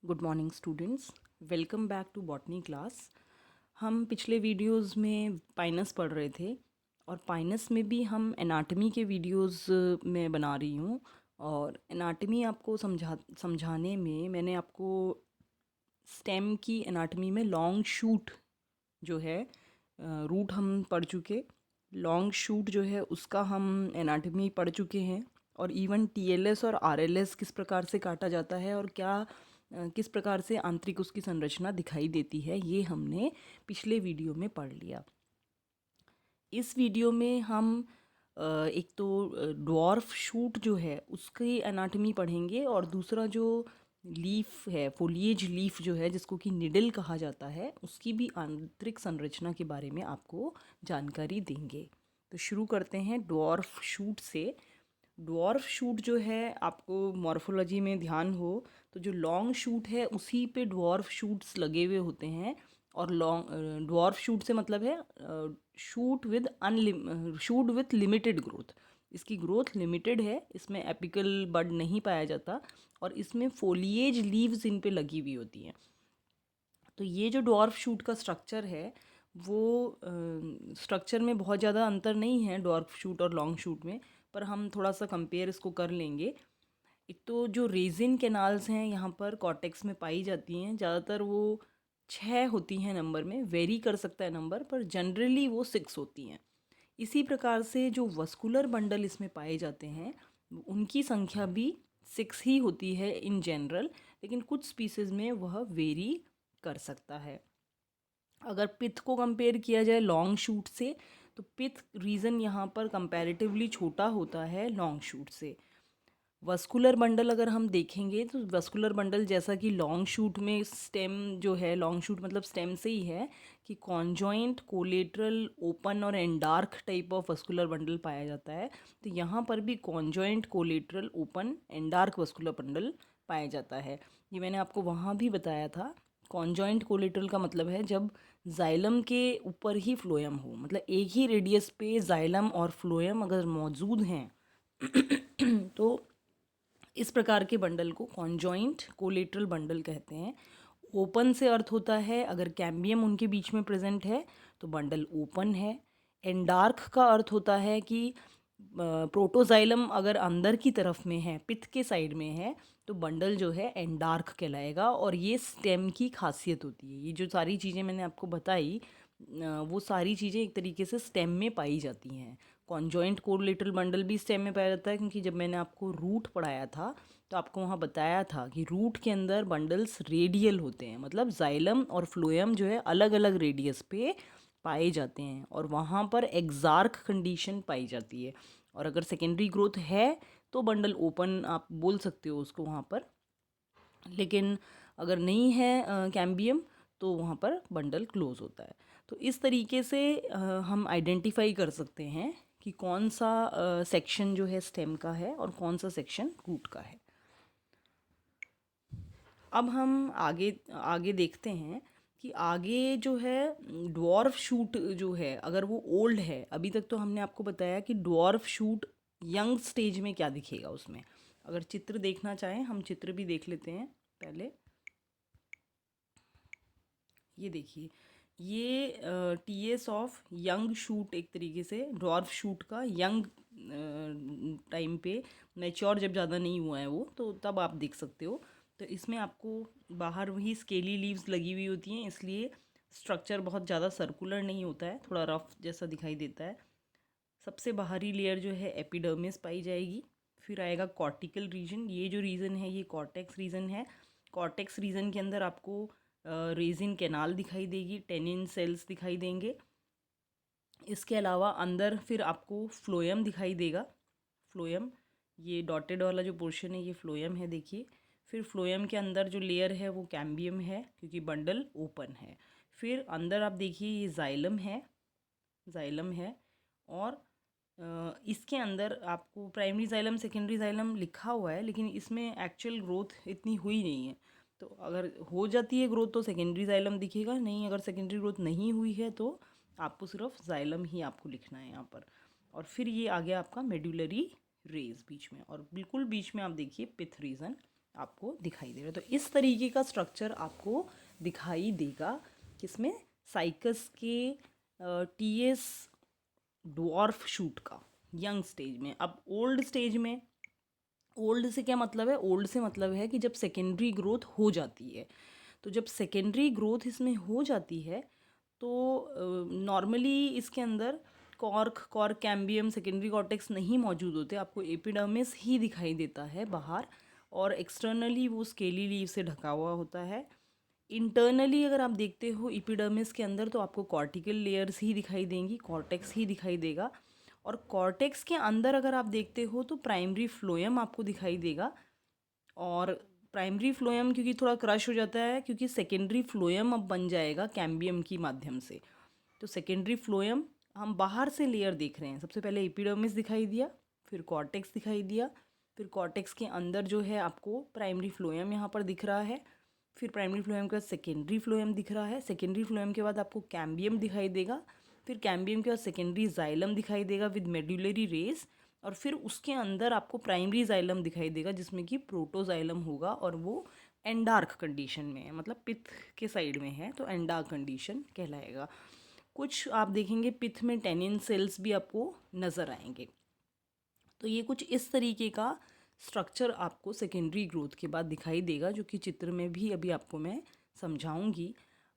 Good morning students, welcome back to botany class. हम पिछले videos में पाइनस पढ़ रहे थे और पाइनस में भी हम एनाटमी के वीडियोस में बना रही हूँ। और एनाटमी आपको समझाने में मैंने आपको स्टेम की एनाटमी में लॉन्ग शूट जो है, रूट हम पढ़ चुके। लॉन्ग शूट जो है उसका हम एनाटमी पढ़ चुके हैं। और इवन टीएलएस और आरएलएस किस प्रकार से काटा जाता है और क्या किस प्रकार से आंतरिक उसकी संरचना दिखाई देती है, ये हमने पिछले वीडियो में पढ़ लिया। इस वीडियो में हम एक तो ड्वार्फ शूट जो है उसकी एनाटमी पढ़ेंगे और दूसरा जो लीफ है, फोलिएज लीफ जो है जिसको कि निडल कहा जाता है, उसकी भी आंतरिक संरचना के बारे में आपको जानकारी देंगे। तो शुरू करते हैं ड्वार्फ शूट से। ड्वार्फ शूट जो है, आपको मॉर्फोलॉजी में ध्यान हो तो जो लॉन्ग शूट है उसी पे ड्वार्फ शूट्स लगे हुए होते हैं। और लॉन्ग ड्वार्फ शूट से मतलब है शूट विथ लिमिटेड ग्रोथ। इसकी ग्रोथ लिमिटेड है, इसमें एपिकल बड नहीं पाया जाता और इसमें फोलिएज लीव्स इन पे लगी हुई होती हैं। तो ये जो ड्वार्फ शूट का स्ट्रक्चर है वो स्ट्रक्चर में बहुत ज़्यादा अंतर नहीं है ड्वार्फ शूट और लॉन्ग शूट में, पर हम थोड़ा सा कंपेयर इसको कर लेंगे। एक तो जो रेजिन कैनाल्स हैं यहाँ पर कॉर्टेक्स में पाई जाती हैं, ज़्यादातर वो 6 होती हैं नंबर में, वेरी कर सकता है नंबर, पर जनरली वो 6 होती हैं। इसी प्रकार से जो वस्कुलर बंडल इसमें पाए जाते हैं उनकी संख्या भी 6 ही होती है इन जनरल, लेकिन कुछ स्पीसीज में वह वेरी कर सकता है। अगर पिथ को कंपेयर किया जाए लॉन्ग शूट से, तो पिथ रीजन यहाँ पर कंपैरेटिवली छोटा होता है लॉन्ग शूट से। वस्कुलर बंडल अगर हम देखेंगे तो वस्कुलर बंडल जैसा कि लॉन्ग शूट में स्टेम जो है, लॉन्ग शूट मतलब स्टेम से ही है कि कॉन्जॉइंट, कोलेटरल, ओपन और एंडार्क टाइप ऑफ वस्कुलर बंडल पाया जाता है। तो यहाँ पर भी conjoint, collateral, open, एंडार्क vascular bundle पाया जाता है। ये मैंने आपको वहाँ भी बताया था। कॉन्जॉइंट कोलेटरल का मतलब है जब जाइलम के ऊपर ही फ्लोएम हो, मतलब एक ही रेडियस पे जाइलम और फ्लोएम अगर मौजूद हैं तो इस प्रकार के बंडल को कॉन्जॉइंट कोलेटरल बंडल कहते हैं। ओपन से अर्थ होता है अगर कैम्बियम उनके बीच में प्रेजेंट है तो बंडल ओपन है। एंडार्क का अर्थ होता है कि प्रोटोजाइलम अगर अंदर की तरफ में है, पिथ के साइड में है, तो बंडल जो है एंडार्क कहलाएगा। और ये स्टेम की खासियत होती है। ये जो सारी चीज़ें मैंने आपको बताई वो सारी चीज़ें एक तरीके से स्टेम में पाई जाती हैं। कॉन्जॉइंट कोलेटरल बंडल भी स्टेम में पाया जाता है, क्योंकि जब मैंने आपको रूट पढ़ाया था तो आपको वहाँ बताया था कि रूट के अंदर बंडल्स रेडियल होते हैं, मतलब जाइलम और फ्लोएम जो है अलग अलग रेडियस पे पाए जाते हैं और वहाँ पर एग्जार्क कंडीशन पाई जाती है। और अगर सेकेंडरी ग्रोथ है तो बंडल ओपन आप बोल सकते हो उसको वहाँ पर, लेकिन अगर नहीं है कैम्बियम तो वहाँ पर बंडल क्लोज होता है। तो इस तरीके से हम आइडेंटिफाई कर सकते हैं कि कौन सा सेक्शन जो है स्टेम का है और कौन सा सेक्शन रूट का है। अब हम आगे आगे देखते हैं कि आगे जो है ड्वार्फ शूट जो है, अगर वो ओल्ड है, अभी तक तो हमने आपको बताया कि ड्वार्फ शूट यंग स्टेज में क्या दिखेगा उसमें। अगर चित्र देखना चाहें हम चित्र भी देख लेते हैं पहले। ये देखिए, ये टीएस ऑफ यंग शूट, एक तरीके से ड्वार्फ शूट का यंग टाइम पे, मैच्योर जब ज़्यादा नहीं हुआ है वो, तो तब आप देख सकते हो। तो इसमें आपको बाहर वही स्केली लीव्स लगी हुई होती हैं, इसलिए स्ट्रक्चर बहुत ज़्यादा सर्कुलर नहीं होता है, थोड़ा रफ जैसा दिखाई देता है। सबसे बाहरी लेयर जो है एपिडर्मिस पाई जाएगी। फिर आएगा कॉर्टिकल रीजन। ये जो रीजन है ये कॉर्टेक्स रीजन है। कॉर्टेक्स रीजन के अंदर आपको रेजिन कैनाल दिखाई देगी, टेनिन सेल्स दिखाई देंगे। इसके अलावा अंदर फिर आपको फ्लोएम दिखाई देगा। फ्लोएम, ये डॉटेड वाला जो पोर्शन है ये फ्लोएम है, देखिए। फिर फ्लोएम के अंदर जो लेयर है वो कैम्बियम है, क्योंकि बंडल ओपन है। फिर अंदर आप देखिए ये जाइलम है, जाइलम है। और इसके अंदर आपको प्राइमरी जाइलम, सेकेंडरी जाइलम लिखा हुआ है, लेकिन इसमें एक्चुअल ग्रोथ इतनी हुई नहीं है। तो अगर हो जाती है ग्रोथ तो सेकेंडरी जाइलम दिखेगा, नहीं अगर सेकेंडरी ग्रोथ नहीं हुई है तो आपको सिर्फ जाइलम ही आपको लिखना है यहाँ पर। और फिर ये आ गया आपका मेडुलरी रेज बीच में, और बिल्कुल बीच में आप देखिए पिथ रीजन आपको दिखाई दे रहा है। तो इस तरीके का स्ट्रक्चर आपको दिखाई देगा किसमें, साइकस के टीएस ड्वार्फ शूट का यंग स्टेज में। अब ओल्ड स्टेज में, ओल्ड से क्या मतलब है, ओल्ड से मतलब है कि जब सेकेंडरी ग्रोथ हो जाती है। तो जब सेकेंडरी ग्रोथ इसमें हो जाती है तो नॉर्मली इसके अंदर कॉर्क कैम्बियम सेकेंडरी कॉर्टेक्स नहीं मौजूद होते, आपको एपिडर्मिस ही दिखाई देता है बाहर, और एक्सटर्नली वो स्केली लीव से ढका हुआ होता है। इंटरनली अगर आप देखते हो एपिडर्मिस के अंदर तो आपको कॉर्टिकल लेयर्स ही दिखाई देंगी, कॉर्टेक्स ही दिखाई देगा। और कॉर्टेक्स के अंदर अगर आप देखते हो तो प्राइमरी फ्लोएम आपको दिखाई देगा। और प्राइमरी फ्लोएम क्योंकि थोड़ा क्रश हो जाता है, क्योंकि सेकेंडरी फ्लोएम अब बन जाएगा कैम्बियम की माध्यम से। तो सेकेंडरी फ्लोएम हम बाहर से लेयर देख रहे हैं, सबसे पहले एपिडर्मिस दिखाई दिया, फिर कॉर्टेक्स दिखाई दिया, फिर कॉर्टेक्स के अंदर जो है आपको प्राइमरी फ्लोएम यहाँ पर दिख रहा है, फिर प्राइमरी फ्लोएम के बाद सेकेंडरी फ्लोएम दिख रहा है, सेकेंडरी फ्लोएम के बाद आपको कैम्बियम दिखाई देगा, फिर कैम्बियम के बाद सेकेंडरी जाइलम दिखाई देगा विद मेडुलरी रेस, और फिर उसके अंदर आपको प्राइमरी जाइलम दिखाई देगा जिसमें कि प्रोटोजाइलम होगा, और वो एंडार्क कंडीशन में है, मतलब पित्त के साइड में है, तो एंडार्क कंडीशन कहलाएगा। कुछ आप देखेंगे पित्त में टेनिन सेल्स भी आपको नज़र आएंगे। तो ये कुछ इस तरीके का स्ट्रक्चर आपको सेकेंडरी ग्रोथ के बाद दिखाई देगा, जो कि चित्र में भी अभी आपको मैं समझाऊंगी।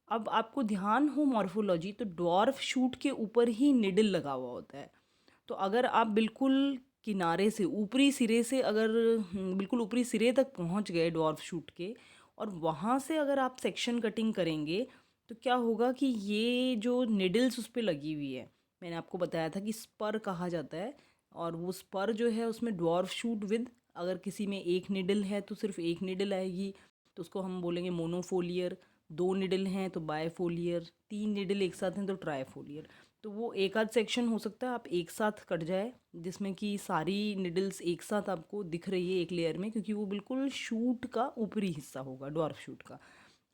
अब आपको ध्यान हो मॉर्फोलॉजी, तो ड्वार्फ शूट के ऊपर ही निडल लगा हुआ होता है। तो अगर आप बिल्कुल किनारे से ऊपरी सिरे से अगर बिल्कुल ऊपरी सिरे तक पहुंच गए ड्वार्फ शूट के, और वहाँ से अगर आप सेक्शन कटिंग करेंगे तो क्या होगा कि ये जो निडल्स उस पर लगी हुई है, मैंने आपको बताया था कि स्पर कहा जाता है, और वो स्पर जो है उसमें ड्वार्फ शूट विद, अगर किसी में एक निडल है तो सिर्फ एक निडल आएगी तो उसको हम बोलेंगे मोनोफोलियर, दो निडल हैं तो बायफोलियर, तीन निडल एक साथ हैं तो ट्राइफोलियर। तो वो एक आध सेक्शन हो सकता है आप एक साथ कट जाए जिसमें कि सारी निडल्स एक साथ आपको दिख रही है एक लेयर में, क्योंकि वो बिल्कुल शूट का ऊपरी हिस्सा होगा ड्वार्फ शूट का।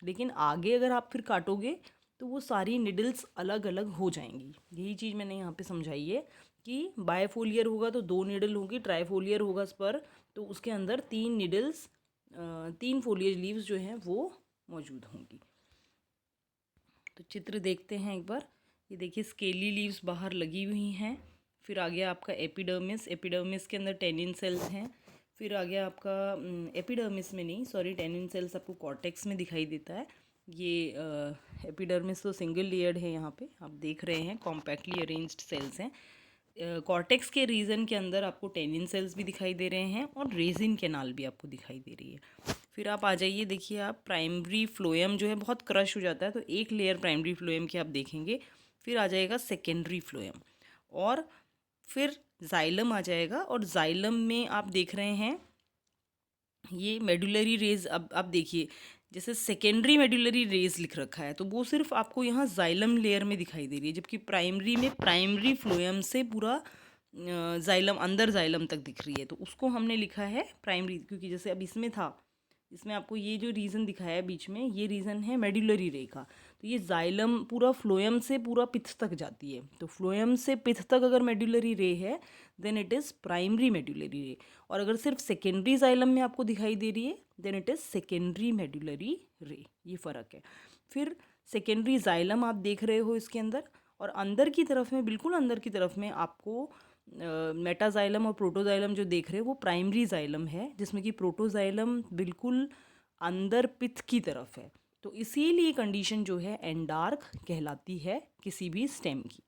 लेकिन आगे अगर आप फिर काटोगे तो वो सारी निडल्स अलग अलग हो जाएंगी। यही चीज़ मैंने यहाँ पे समझाई है कि बायफोलियर होगा तो दो निडल होगी, ट्राइफोलियर होगा पर तो उसके अंदर तीन निडल्स, तीन फोलिएज लीव्स जो हैं वो मौजूद होंगी। तो चित्र देखते हैं एक बार। ये देखिए स्केली लीव्स बाहर लगी हुई हैं, फिर आ गया आपका एपिडर्मिस, एपिडर्मिस के अंदर टेनिन सेल्स हैं, फिर आ गया आपका एपिडर्मिस में नहीं, सॉरी, टेनिन सेल्स आपको कॉर्टेक्स में दिखाई देता है। ये एपिडर्मिस तो सिंगल लेयर्ड है, यहाँ पे आप देख रहे हैं कॉम्पैक्टली अरेंज्ड सेल्स हैं। कॉर्टेक्स के रीजन के अंदर आपको टेनिन सेल्स भी दिखाई दे रहे हैं और रेजिन कैनाल भी आपको दिखाई दे रही है। फिर आप आ जाइए, देखिए आप प्राइमरी फ्लोएम जो है बहुत क्रश हो जाता है, तो एक लेयर प्राइमरी फ्लोएम की आप देखेंगे, फिर आ जाएगा सेकेंडरी फ्लोएम, और फिर जाइलम आ जाएगा, और जाइलम में आप देख रहे हैं ये मेडुलरी रेज। अब आप देखिए जैसे सेकेंडरी मेडुलरी रेज लिख रखा है तो वो सिर्फ आपको यहाँ जाइलम लेयर में दिखाई दे रही है, जबकि प्राइमरी में प्राइमरी फ्लोएम से पूरा जाइलम, अंदर जाइलम तक दिख रही है, तो उसको हमने लिखा है प्राइमरी। क्योंकि जैसे अब इसमें था, इसमें आपको ये जो रीज़न दिखाया है बीच में, ये रीज़न है मेडुलरी रे का। तो ये जाइलम पूरा फ्लोएम से पूरा पित्त तक जाती है, तो फ्लोएम से पित्त तक अगर मेडुलरी रे है then it is primary medullary ray, और अगर सिर्फ सेकेंडरी जाइलम में आपको दिखाई दे रही है then it is secondary medullary ray. ये फ़र्क है। फिर सेकेंडरी जाइलम आप देख रहे हो इसके अंदर, और अंदर की तरफ में, बिल्कुल अंदर की तरफ में आपको मेटाजाइलम और प्रोटोजाइलम जो देख रहे हैं वो प्राइमरी जाइलम है, जिसमें कि प्रोटोजाइलम बिल्कुल अंदर पित्त की तरफ है। तो इसीलिए कंडीशन जो है एंडार्क कहलाती है किसी भी स्टेम की।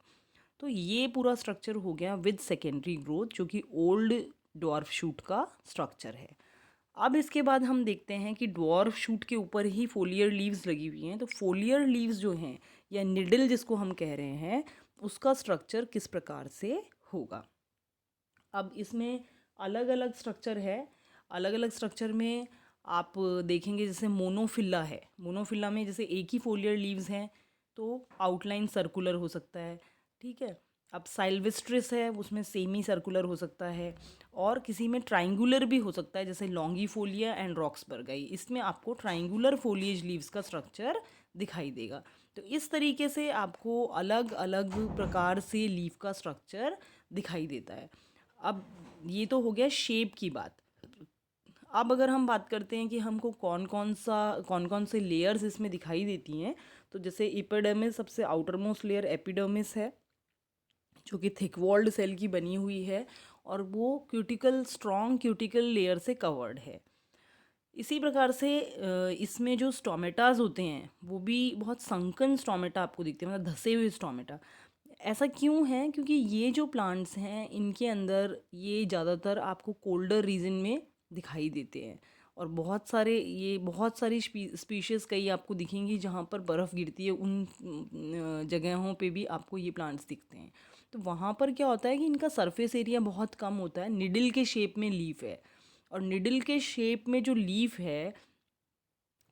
तो ये पूरा स्ट्रक्चर हो गया विद सेकेंडरी ग्रोथ, जो कि ओल्ड ड्वार्फ शूट का स्ट्रक्चर है। अब इसके बाद हम देखते हैं कि ड्वार्फ शूट के ऊपर ही फोलियर लीव्स लगी हुई हैं, तो फोलियर लीव्स जो हैं या निडल जिसको हम कह रहे हैं, उसका स्ट्रक्चर किस प्रकार से होगा। अब इसमें अलग अलग स्ट्रक्चर है। अलग अलग स्ट्रक्चर में आप देखेंगे जैसे मोनोफिल्ला है, मोनोफिल्ला में जैसे एक ही फोलियर लीव्स हैं तो आउटलाइन सर्कुलर हो सकता है, ठीक है। अब साइल्वेस्ट्रिस है, उसमें सेमी सर्कुलर हो सकता है, और किसी में ट्राइंगुलर भी हो सकता है जैसे लॉन्गीफोलिया एंड रॉक्सबर्गाई, इसमें आपको ट्राइंगुलर फोलिएज लीव्स का स्ट्रक्चर दिखाई देगा। तो इस तरीके से आपको अलग अलग प्रकार से लीफ का स्ट्रक्चर दिखाई देता है। अब ये तो हो गया शेप की बात। अब अगर हम बात करते हैं कि हमको कौन कौन से लेयर्स इसमें दिखाई देती हैं, तो जैसे एपिडर्मिस सबसे आउटर मोस्ट लेयर एपिडर्मिस है, जो कि थिक वॉल्ड सेल की बनी हुई है और वो स्ट्रॉन्ग क्यूटिकल लेयर से कवर्ड है। इसी प्रकार से इसमें जो स्टोमेटाज होते हैं वो भी बहुत संकन स्टोमेटा आपको दिखते हैं, मतलब धसे हुए स्टोमेटा। ऐसा क्यों है? क्योंकि ये जो प्लांट्स हैं इनके अंदर ये ज़्यादातर आपको कोल्डर रीजन में दिखाई देते हैं, और बहुत सारी स्पीशीज़ कई आपको दिखेंगी जहाँ पर बर्फ़ गिरती है, उन जगहों पे भी आपको ये प्लांट्स दिखते हैं। तो वहाँ पर क्या होता है कि इनका सरफेस एरिया बहुत कम होता है, निडल के शेप में लीफ है, और निडल के शेप में जो लीफ है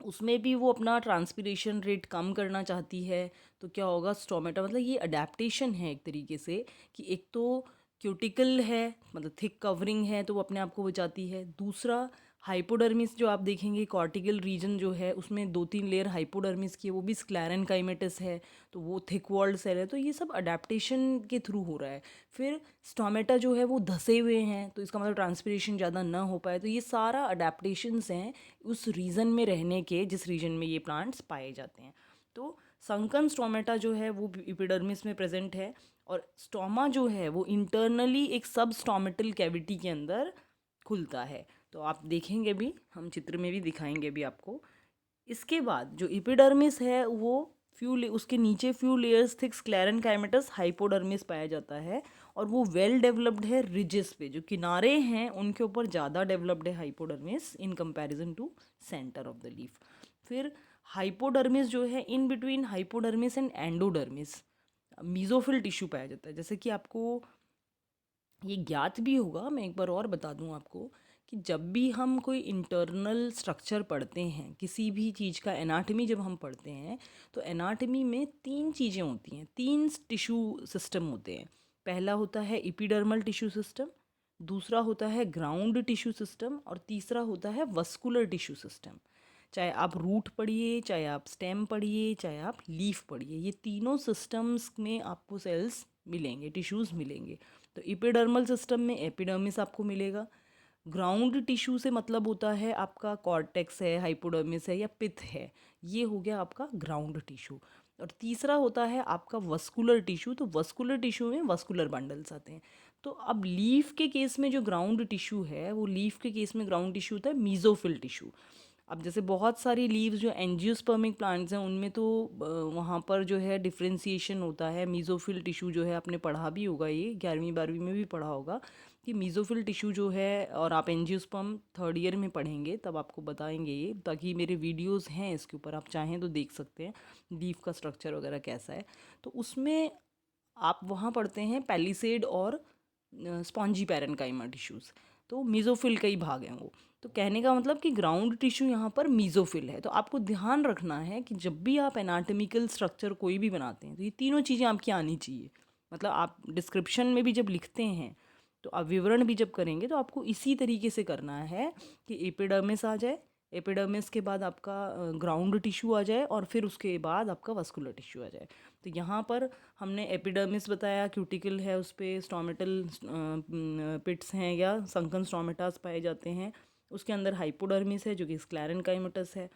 उसमें भी वो अपना ट्रांसपिरेशन रेट कम करना चाहती है। तो क्या होगा, स्टोमेटा मतलब ये अडेप्टेशन है एक तरीके से, कि एक तो क्यूटिकल है मतलब थिक कवरिंग है तो वो अपने आप को बचाती है। दूसरा, हाइपोडर्मिस जो आप देखेंगे कॉर्टिकल रीजन जो है उसमें 2-3 लेयर हाइपोडर्मिस की है, वो भी स्क्लेरेनकाइमेटस है, तो वो थिक वॉल्ड सेल है। तो ये सब अडेप्टेशन के थ्रू हो रहा है। फिर स्टोमेटा जो है वो धसे हुए हैं, तो इसका मतलब ट्रांसपिरेशन ज़्यादा ना हो पाए। तो ये सारा अडेप्टेशंस हैं उस रीजन में रहने के, जिस रीजन में ये प्लांट्स पाए जाते हैं। तो संकन स्टोमेटा जो है वो एपिडर्मिस में प्रेजेंट है, और स्टोमा जो है वो इंटरनली एक सब स्टोमेटल कैविटी के अंदर खुलता है। तो आप देखेंगे भी, हम चित्र में भी दिखाएंगे भी आपको। इसके बाद जो एपिडर्मिस है वो उसके नीचे फ्यू लेयर्स थिक स्क्लेरेनकाइमेटस हाइपोडर्मिस पाया जाता है, और वो वेल डेवलप्ड है रिजेस पे, जो किनारे हैं उनके ऊपर ज़्यादा डेवलप्ड है hypodermis in comparison to centre of the leaf. फिर हाइपोडर्मिस जो है, in between hypodermis and endodermis mesophyll tissue पाया जाता है। जैसे कि आपको ये ज्ञात भी होगा, मैं एक बार और बता दूं आपको, कि जब भी हम कोई इंटरनल स्ट्रक्चर पढ़ते हैं, किसी भी चीज़ का एनाटमी जब हम पढ़ते हैं, तो एनाटमी में 3 चीज़ें होती हैं, 3 टिश्यू सिस्टम होते हैं। पहला होता है एपिडर्मल टिश्यू सिस्टम, दूसरा होता है ग्राउंड टिश्यू सिस्टम, और तीसरा होता है वस्कुलर टिश्यू सिस्टम। चाहे आप रूट पढ़िए, चाहे आप स्टेम पढ़िए, चाहे आप लीफ पढ़िए, ये तीनों सिस्टम्स में आपको सेल्स मिलेंगे, टिश्यूज़ मिलेंगे। तो एपिडर्मल सिस्टम में एपिडर्मिस आपको मिलेगा। ग्राउंड टिश्यू से मतलब होता है आपका कॉर्टेक्स है, हाइपोडर्मिस है या पिथ है, ये हो गया आपका ग्राउंड टिश्यू। और तीसरा होता है आपका वस्कुलर टिश्यू, तो वस्कुलर टिश्यू में वस्कुलर बंडल्स आते हैं। तो अब लीफ के केस में जो ग्राउंड टिश्यू है, वो लीफ के केस में ग्राउंड टिश्यू होता है मीजोफिल टिश्यू। अब जैसे बहुत सारी लीव्स जो एंजियोस्पर्मिक प्लांट्स हैं उनमें तो वहाँ पर जो है डिफ्रेंसिएशन होता है। मीज़ोफिल टिश्यू जो है, आपने पढ़ा भी होगा, ये 11वीं 12वीं में भी पढ़ा होगा कि मीज़ोफिल टिश्यू जो है, और आप एंजियोस्पर्म 3rd ईयर में पढ़ेंगे तब आपको बताएंगे ये, ताकि मेरे वीडियोस हैं इसके ऊपर, आप चाहें तो देख सकते हैं लीफ का स्ट्रक्चर वगैरह कैसा है। तो उसमें आप वहाँ पढ़ते हैं पैलिसेड और स्पॉन्जी पैरेन्काइमा टिश्यूज़, तो मीज़ोफिल का ही भाग हैं वो। तो कहने का मतलब कि ग्राउंड टिश्यू यहाँ पर मीज़ोफिल है। तो आपको ध्यान रखना है कि जब भी आप एनाटॉमिकल स्ट्रक्चर कोई भी बनाते हैं तो ये तीनों चीज़ें आपकी आनी चाहिए। मतलब आप डिस्क्रिप्शन में भी जब लिखते हैं, तो आप विवरण भी जब करेंगे तो आपको इसी तरीके से करना है कि एपिडर्मिस आ जाए, एपिडर्मिस के बाद आपका ग्राउंड टिश्यू आ जाए, और फिर उसके बाद आपका वस्कुलर टिश्यू आ जाए। तो यहाँ पर हमने एपिडर्मिस बताया, क्यूटिकल है, उस पर स्टोमेटल पिट्स हैं या संकन स्टोमेटास पाए जाते हैं। उसके अंदर हाइपोडर्मिस है जो कि स्क्लेरेनकाइमेटस है।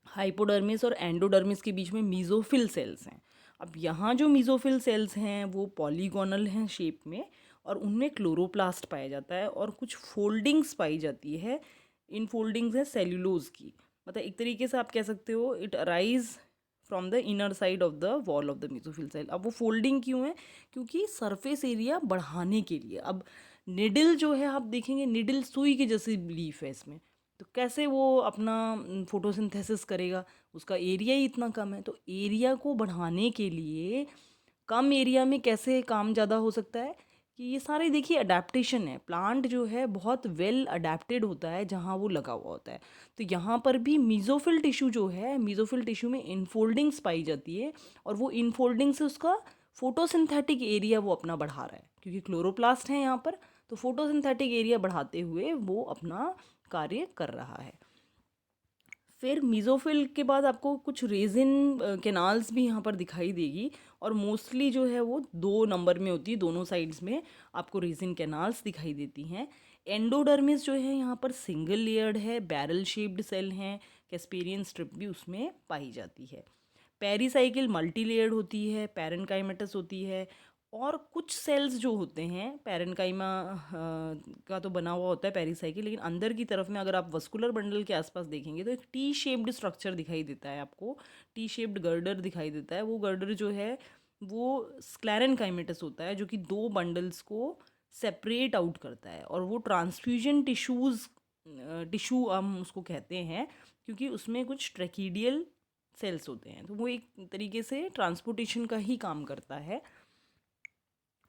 हाइपोडर्मिस और एंडोडर्मिस के बीच में मीज़ोफिल सेल्स हैं। अब यहाँ जो मीज़ोफिल सेल्स हैं वो पॉलीगोनल हैं शेप में, और उनमें क्लोरोप्लास्ट पाया जाता है, और कुछ फोल्डिंग्स पाई जाती है। इन फोल्डिंग्स है सेल्यूलोज की, मतलब एक तरीके से आप कह सकते हो it arise from the inner side of the wall of the mesophyll cell. अब वो फोल्डिंग क्यों है? क्योंकि सरफेस एरिया बढ़ाने के लिए। अब निडल जो है, आप देखेंगे निडल सुई के जैसी लीफ है इसमें, तो कैसे वो अपना फोटोसिंथेसिस करेगा? उसका एरिया ही इतना कम है। तो एरिया को बढ़ाने के लिए कम एरिया में कैसे काम ज़्यादा हो सकता है, कि ये सारे देखिए अडेप्टेशन है। प्लांट जो है बहुत वेल अडेप्टेड होता है जहाँ वो लगा हुआ होता है। तो यहाँ पर भी मीज़ोफिल टिश्यू जो है, मीज़ोफिल टिश्यू में इनफोल्डिंग्स पाई जाती है, और वो इनफोल्डिंग से उसका फोटोसिंथेटिक एरिया वो अपना बढ़ा रहा है, क्योंकि क्लोरोप्लास्ट है यहाँ पर। तो फोटोसिंथेटिक एरिया बढ़ाते हुए वो अपना कार्य कर रहा है। फिर मीज़ोफिल के बाद आपको कुछ रेजिन कैनाल्स भी यहाँ पर दिखाई देगी, और मोस्टली जो है वो 2 नंबर में होती है, दोनों साइड्स में आपको रेजिन कैनाल्स दिखाई देती हैं। एंडोडर्मिस जो है यहाँ पर सिंगल लेयर्ड है, बैरल शेप्ड सेल हैं, कैस्पेरियन स्ट्रिप भी उसमें पाई जाती है। पेरिसाइकिल मल्टी लेयर्ड होती है, पैरेनकाइमेटस होती है, और कुछ सेल्स जो होते हैं पैरेनकाइमा का तो बना हुआ होता है पेरिसाइकिल, लेकिन अंदर की तरफ में अगर आप वस्कुलर बंडल के आसपास देखेंगे तो एक टी शेप्ड स्ट्रक्चर दिखाई देता है आपको, टी शेप्ड गर्डर दिखाई देता है। वो गर्डर जो है वो स्क्लेरेनकाइमेटस होता है, जो कि दो बंडल्स को सेपरेट आउट करता है, और वो ट्रांसफ्यूजन टिश्यू हम उसको कहते हैं, क्योंकि उसमें कुछ ट्रेकीडियल सेल्स होते हैं, तो वो एक तरीके से ट्रांसपोर्टेशन का ही काम करता है।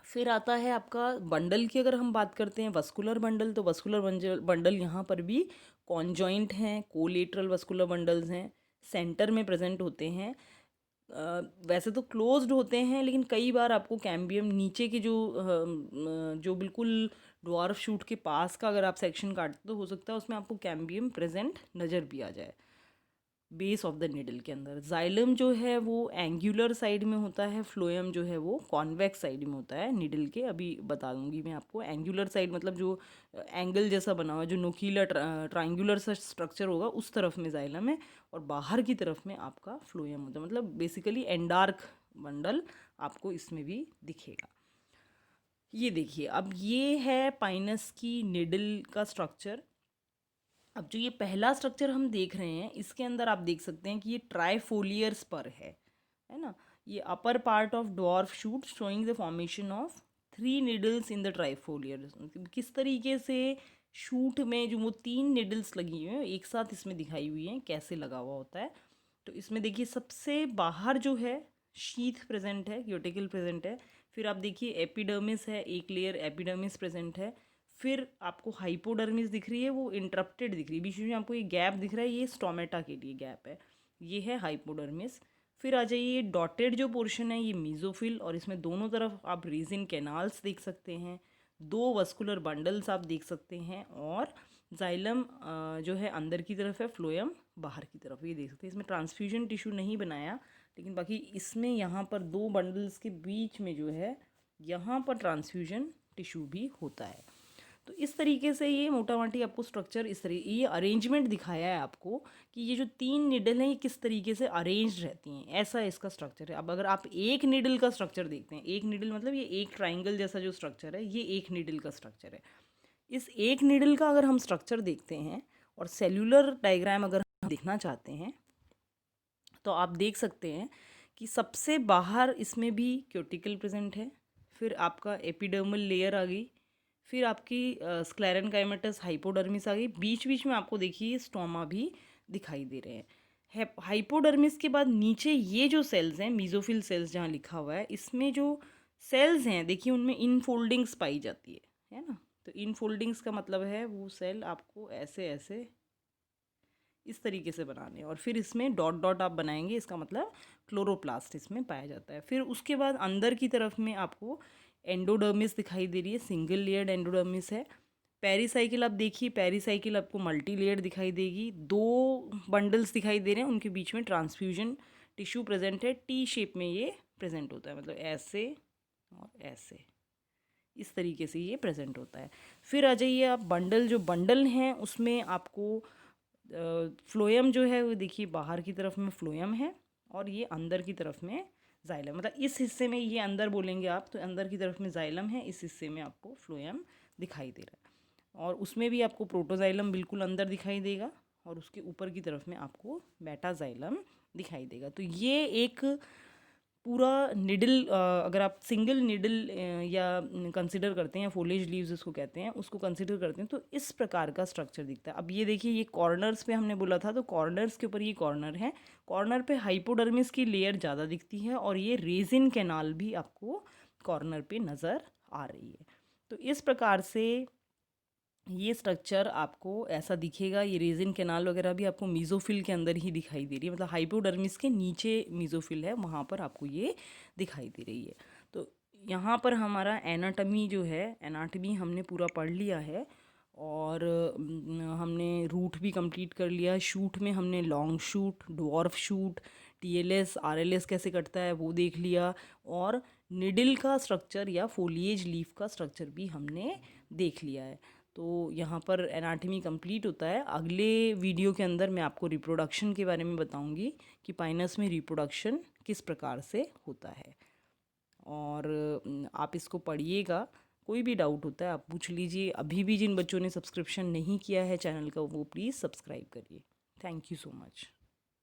फिर आता है आपका बंडल की, अगर हम बात करते हैं वस्कुलर बंडल, तो वस्कुलर बंडल यहाँ पर भी कॉन्जॉइंट हैं, कोलेटरल वस्कुलर बंडल्स हैं, सेंटर में प्रेजेंट होते हैं। वैसे तो क्लोज्ड होते हैं, लेकिन कई बार आपको कैम्बियम नीचे के जो बिल्कुल ड्वार्फ शूट के पास का अगर आप सेक्शन काटते तो हो सकता है उसमें आपको कैम्बियम प्रेजेंट नज़र भी आ जाए बेस ऑफ द निडल के अंदर। जाइलम जो है वो एंगुलर साइड में होता है, फ्लोएम जो है वो कॉन्वेक्स साइड में होता है निडल के, अभी बता दूंगी मैं आपको। एंगुलर साइड मतलब जो एंगल जैसा बना हुआ, जो नोकीला ट्राइंगुलर सा स्ट्रक्चर होगा उस तरफ में जाइलम है, और बाहर की तरफ में आपका फ्लोएम होता है, मतलब बेसिकली एंडार्क बंडल आपको इसमें भी दिखेगा। ये देखिए, अब ये है पाइनस की निडल का स्ट्रक्चर। अब जो ये पहला स्ट्रक्चर हम देख रहे हैं, इसके अंदर आप देख सकते हैं कि ये ट्राइफोलियर स्पर है ना। ये upper part of dwarf shoot showing the formation of 3 needles in the trifoliar. किस तरीके से शूट में जो वो 3 निडल्स लगी हुई हैं एक साथ इसमें दिखाई हुई हैं, कैसे लगा हुआ होता है। तो इसमें देखिए सबसे बाहर जो है शीथ प्रेजेंट है, क्यूटिकल प्रेजेंट है। फिर आप देखिए एपिडर्मिस है, एक लेयर एपिडर्मिस प्रेजेंट है। फिर आपको हाइपोडर्मिस दिख रही है, वो इंटरप्टेड दिख रही है, बीच में आपको ये गैप दिख रहा है, ये स्टोमेटा के लिए गैप है, ये है हाइपोडर्मिस। फिर आ जाइए, ये डॉटेड जो पोर्शन है ये मीजोफिल, और इसमें दोनों तरफ आप रेजिन कैनाल्स देख सकते हैं, 2 वस्कुलर बंडल्स आप देख सकते हैं, और जाइलम जो है अंदर की तरफ है, फ्लोएम बाहर की तरफ, ये देख सकते हैं। इसमें ट्रांसफ्यूजन टिश्यू नहीं बनाया, लेकिन बाकी इसमें यहाँ पर 2 बंडल्स के बीच में जो है यहाँ पर ट्रांसफ्यूजन टिश्यू भी होता है। तो इस तरीके से ये मोटा मोटी आपको स्ट्रक्चर, इस तरीके ये अरेंजमेंट दिखाया है आपको कि ये जो 3 निडल हैं ये किस तरीके से अरेंज रहती हैं, ऐसा इसका स्ट्रक्चर है। अब अगर आप एक निडल का स्ट्रक्चर देखते हैं, एक निडल मतलब ये एक ट्राइंगल जैसा जो स्ट्रक्चर है, ये एक निडल का स्ट्रक्चर है। इस एक निडल का अगर हम स्ट्रक्चर देखते हैं और सेल्यूलर डायग्राम अगर हम देखना चाहते हैं, तो आप देख सकते हैं कि सबसे बाहर इसमें भी क्यूटिकल प्रेजेंट है, फिर आपका एपिडर्मल लेयर आ गई, फिर आपकी स्क्लेरेनकाइमेटस हाइपोडर्मिस आ गई, बीच बीच में आपको देखिए स्टोमा भी दिखाई दे रहे हैं। हाइपोडर्मिस के बाद नीचे ये जो सेल्स हैं, मीजोफिल सेल्स जहाँ लिखा हुआ है, इसमें जो सेल्स हैं देखिए उनमें इनफोल्डिंग्स पाई जाती है ना। तो इनफोल्डिंग्स का मतलब है वो सेल आपको ऐसे ऐसे इस तरीके से बनाने, और फिर इसमें डॉट डॉट आप बनाएंगे, इसका मतलब क्लोरोप्लास्ट इसमें पाया जाता है। फिर उसके बाद अंदर की तरफ में आपको एंडोडर्मिस दिखाई दे रही है, सिंगल लेयर्ड एंडोडर्मिस है। पेरिसाइकिल आप देखिए, पेरिसाइकिल आपको मल्टी लेयर्ड दिखाई देगी, 2 बंडल्स दिखाई दे रहे हैं, उनके बीच में ट्रांसफ्यूजन टिश्यू प्रेजेंट है, टी शेप में ये प्रेजेंट होता है, मतलब ऐसे और ऐसे, इस तरीके से ये प्रेजेंट होता है। फिर आ जाइए आप बंडल, जो बंडल हैं उसमें आपको फ्लोएम जो है वो देखिए बाहर की तरफ में फ्लोएम है, और ये अंदर की तरफ में जाइलम, मतलब इस हिस्से में ये अंदर बोलेंगे आप तो अंदर की तरफ में जाइलम है, इस हिस्से में आपको फ्लोएम दिखाई दे रहा है, और उसमें भी आपको प्रोटोजाइलम बिल्कुल अंदर दिखाई देगा, और उसके ऊपर की तरफ में आपको मेटाजाइलम दिखाई देगा। तो ये एक पूरा निडल, अगर आप सिंगल निडल या कंसिडर करते हैं, या फोलेज लीव्स उसको कहते हैं, उसको कंसिडर करते हैं, तो इस प्रकार का स्ट्रक्चर दिखता है। अब ये देखिए, ये कॉर्नर्स पे हमने बोला था, तो कॉर्नर्स के ऊपर ये कॉर्नर है, कॉर्नर पे हाइपोडर्मिस की लेयर ज़्यादा दिखती है, और ये रेजिन कैनाल भी आपको कॉर्नर पे नज़र आ रही है। तो इस प्रकार से ये स्ट्रक्चर आपको ऐसा दिखेगा। ये रेजिन कैनाल वगैरह भी आपको मीजोफिल के अंदर ही दिखाई दे रही है, मतलब हाइपोडर्मिस के नीचे मीजोफिल है, वहाँ पर आपको ये दिखाई दे रही है। तो यहाँ पर हमारा एनाटमी जो है, एनाटमी हमने पूरा पढ़ लिया है, और हमने रूट भी कंप्लीट कर लिया। शूट में हमने long shoot, dwarf shoot, TLS, RLS कैसे कटता है वो देख लिया, और निडल का स्ट्रक्चर या फोलिएज लीफ का स्ट्रक्चर भी हमने देख लिया है। तो यहाँ पर एनाटमी कंप्लीट होता है। अगले वीडियो के अंदर मैं आपको रिप्रोडक्शन के बारे में बताऊँगी कि पाइनस में रिप्रोडक्शन किस प्रकार से होता है। और आप इसको पढ़िएगा, कोई भी डाउट होता है आप पूछ लीजिए। अभी भी जिन बच्चों ने सब्सक्रिप्शन नहीं किया है चैनल का वो प्लीज़ सब्सक्राइब करिए। Thank you so much.